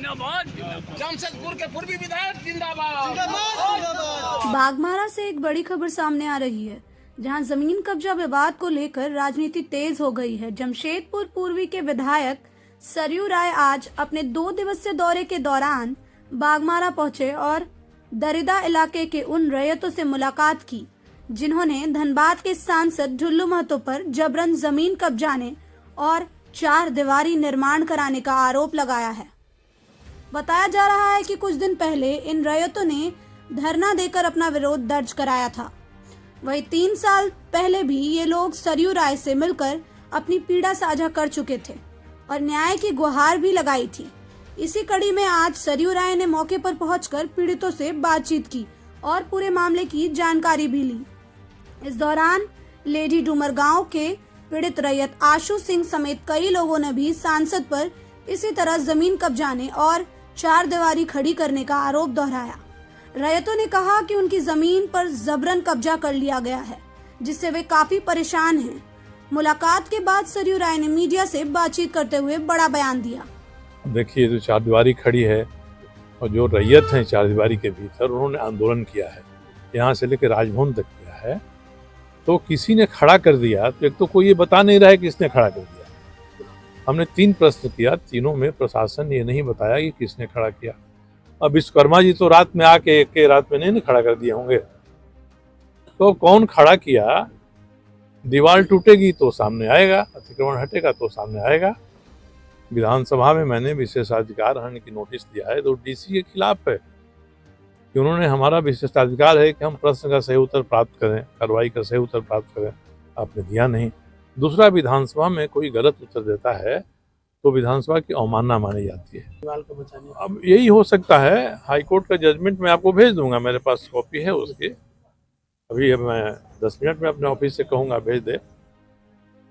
जमशेदपुर के पूर्वी विधायक जिंदाबाद। बाघमारा से एक बड़ी खबर सामने आ रही है, जहां जमीन कब्जा विवाद को लेकर राजनीति तेज हो गई है। जमशेदपुर पूर्वी के विधायक सरयू राय आज अपने 2 दिवसीय दौरे के दौरान बाघमारा पहुंचे और दरिदा इलाके के उन रैयतों से मुलाकात की जिन्होंने धनबाद के सांसद ढुल्लू महतो पर जबरन जमीन कब्जाने और 4 दीवारी निर्माण कराने का आरोप लगाया है। बताया जा रहा है कि कुछ दिन पहले इन रैयतों ने धरना देकर अपना विरोध दर्ज कराया था। वहीं 3 साल पहले भी ये लोग सरयू राय से मिलकर अपनी पीड़ा साझा कर चुके थे और न्याय की गुहार भी लगाई थी। इसी कड़ी में आज सरयू राय ने मौके पर पहुंचकर पीड़ितों से बातचीत की और पूरे मामले की जानकारी भी ली। इस दौरान लेडी डूमर गांव के पीड़ित रैयत आशु सिंह समेत कई लोगों ने भी सांसद पर इसी तरह जमीन कब्जाने और 4 दीवारी खड़ी करने का आरोप दोहराया। रैयतों ने कहा कि उनकी जमीन पर जबरन कब्जा कर लिया गया है, जिससे वे काफी परेशान हैं। मुलाकात के बाद सरयू राय ने मीडिया से बातचीत करते हुए बड़ा बयान दिया। देखिए, जो 4 दीवारी खड़ी है और जो रैयत हैं 4 दीवारी के भीतर, उन्होंने आंदोलन किया है, यहाँ से लेकर राजभवन तक किया है। तो किसी ने खड़ा कर दिया, तो एक तो कोई ये बता नहीं रहा है कि किसने खड़ा कर दिया। हमने 3 प्रश्न किया, तीनों में प्रशासन ये नहीं बताया कि किसने खड़ा किया। अब विश्वकर्मा जी तो रात में आके के रात में नहीं खड़ा कर दिए होंगे, तो कौन खड़ा किया? दीवार टूटेगी तो सामने आएगा, अतिक्रमण हटेगा तो सामने आएगा। विधानसभा में मैंने विशेषाधिकार हनन की नोटिस दिया है, तो डीसी के खिलाफ है कि उन्होंने हमारा विशेषाधिकार है कि हम प्रश्न का सही उत्तर प्राप्त करें, कार्रवाई का सही उत्तर प्राप्त करें, आपने दिया नहीं। दूसरा, विधानसभा में कोई गलत उत्तर देता है तो विधानसभा की अवमानना मानी जाती है। अब यही हो सकता है, हाईकोर्ट का जजमेंट मैं आपको भेज दूंगा, मेरे पास कॉपी है उसकी। अभी मैं 10 मिनट में अपने ऑफिस से कहूँगा भेज दे।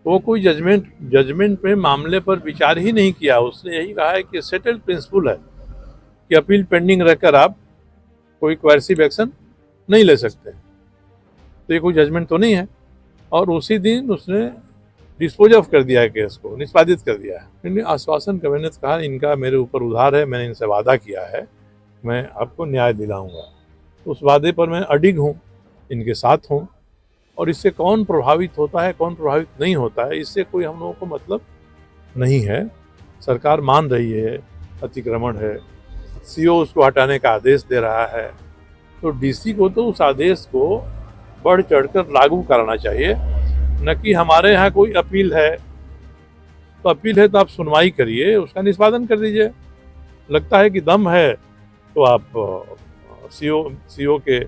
वो कोई जजमेंट में मामले पर विचार ही नहीं किया। उसने यही कहा है कि सेटल्ड प्रिंसिपल है कि अपील पेंडिंग रहकर आप कोई क्वार्सिव एक्शन नहीं ले सकते। तो ये कोई जजमेंट तो नहीं है। और उसी दिन उसने डिस्पोज ऑफ कर दिया है, केस को निष्पादित कर दिया है। इन्हें आश्वासन का, मैंने कहा इनका मेरे ऊपर उधार है, मैंने इनसे वादा किया है, मैं आपको न्याय दिलाऊंगा। उस वादे पर मैं अडिग हूँ, इनके साथ हूँ। और इससे कौन प्रभावित होता है, कौन प्रभावित नहीं होता है, इससे कोई हम लोगों को मतलब नहीं है। सरकार मान रही है अतिक्रमण है, सीओ उसको हटाने का आदेश दे रहा है, तो डीसी को तो उस आदेश को बढ़ चढ़कर लागू कराना चाहिए, न कि हमारे यहाँ कोई अपील है तो आप सुनवाई करिए, उसका निष्पादन कर दीजिए। लगता है कि दम है तो आप सीओ के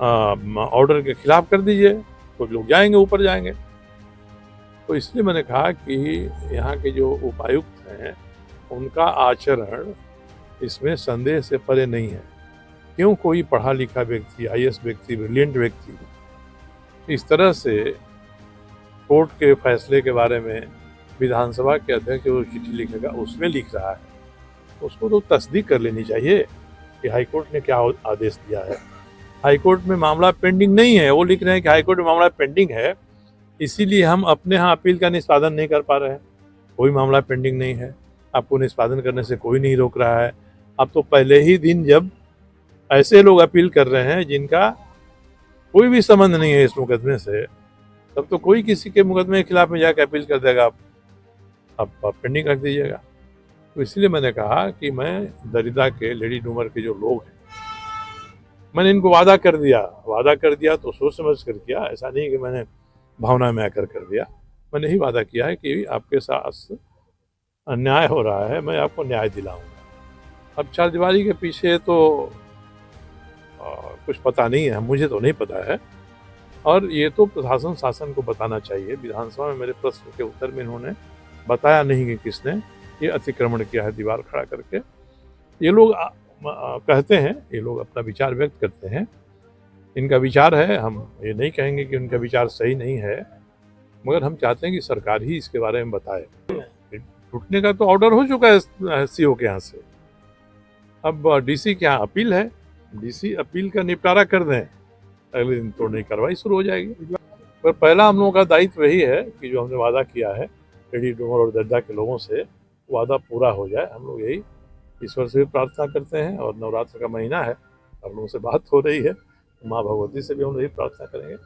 ऑर्डर के खिलाफ कर दीजिए, तो लोग जाएंगे, ऊपर जाएंगे। तो इसलिए मैंने कहा कि यहाँ के जो उपायुक्त हैं उनका आचरण इसमें संदेह से परे नहीं है। क्यों कोई पढ़ा लिखा व्यक्ति, आईएएस व्यक्ति, ब्रिलियंट व्यक्ति इस तरह से कोर्ट के फैसले के बारे में विधानसभा के अध्यक्ष जो चिट्ठी लिखेगा उसमें लिख रहा है, उसको तो तस्दीक कर लेनी चाहिए कि हाईकोर्ट ने क्या आदेश दिया है। हाईकोर्ट में मामला पेंडिंग नहीं है, वो लिख रहे हैं कि हाईकोर्ट में मामला पेंडिंग है, इसीलिए हम अपने यहाँ अपील का निष्पादन नहीं कर पा रहे हैं। कोई मामला पेंडिंग नहीं है, आपको निष्पादन करने से कोई नहीं रोक रहा है। अब तो पहले ही दिन जब ऐसे लोग अपील कर रहे हैं जिनका कोई भी संबंध नहीं है इस मुकदमे से, तब तो कोई किसी के मुकदमे के खिलाफ में जाकर अपील कर देगा, आप पेंडिंग रख दीजिएगा। तो इसलिए मैंने कहा कि मैं दरिदा के लेडी डूमर के जो लोग हैं, मैंने इनको वादा कर दिया तो सोच समझ कर किया। ऐसा नहीं कि मैंने भावना में आकर कर दिया। मैंने ही वादा किया है कि आपके साथ अन्याय हो रहा है, मैं आपको न्याय दिलाऊंगा। अब 4 दीवारी के पीछे तो कुछ पता नहीं है, मुझे तो नहीं पता है, और ये तो प्रशासन शासन को बताना चाहिए। विधानसभा में मेरे प्रश्न के उत्तर में इन्होंने बताया नहीं कि किसने ये अतिक्रमण किया है दीवार खड़ा करके। ये लोग कहते हैं, ये लोग अपना विचार व्यक्त करते हैं, इनका विचार है, हम ये नहीं कहेंगे कि उनका विचार सही नहीं है, मगर हम चाहते हैं कि सरकार ही इसके बारे में बताए। टूटने का तो ऑर्डर हो चुका है सीओ के यहाँ से, अब डीसी के यहाँ अपील है, डीसी अपील का निपटारा कर दें, अगले दिन तोड़ने की कार्रवाई शुरू हो जाएगी। पर पहला हम लोगों का दायित्व यही है कि जो हमने वादा किया है लेडी डूमर और दरिदा के लोगों से, वादा पूरा हो जाए। हम लोग यही ईश्वर से भी प्रार्थना करते हैं, और नवरात्र का महीना है, आप लोगों से बात हो रही है, माँ भगवती से भी हम यही प्रार्थना करेंगे